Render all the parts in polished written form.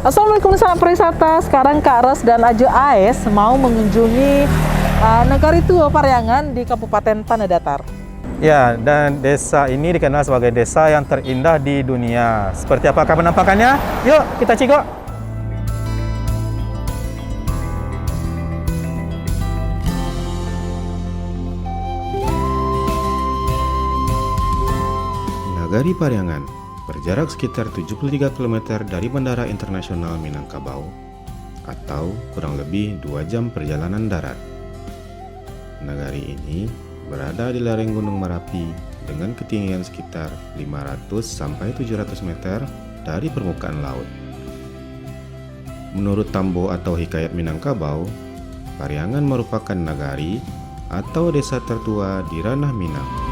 Assalamualaikum salam perwisata. Sekarang Kak Ros dan Ajo AS mau mengunjungi Negari Tua Paryangan di Kabupaten Tanah Datar. Ya, dan desa ini dikenal sebagai desa yang terindah di dunia. Seperti apakah penampakannya? Yuk, kita cigok! Nagari Paryangan berjarak sekitar 73 km dari Bandara Internasional Minangkabau atau kurang lebih 2 jam perjalanan darat. Nagari ini berada di lereng Gunung Merapi dengan ketinggian sekitar 500-700 meter dari permukaan laut. Menurut Tambo atau Hikayat Minangkabau, Paryangan merupakan nagari atau desa tertua di ranah Minang.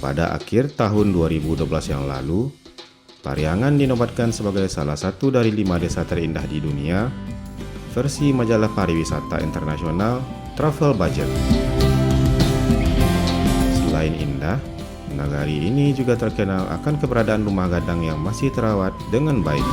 Pada akhir tahun 2012 yang lalu, Paryangan dinobatkan sebagai salah satu dari 5 desa terindah di dunia versi majalah pariwisata internasional Travel Budget. Selain indah, nagari ini juga terkenal akan keberadaan rumah gadang yang masih terawat dengan baik.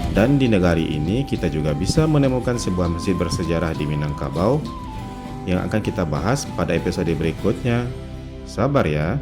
Dan di negari ini kita juga bisa menemukan sebuah masjid bersejarah di Minangkabau yang akan kita bahas pada episode berikutnya. Sabar ya!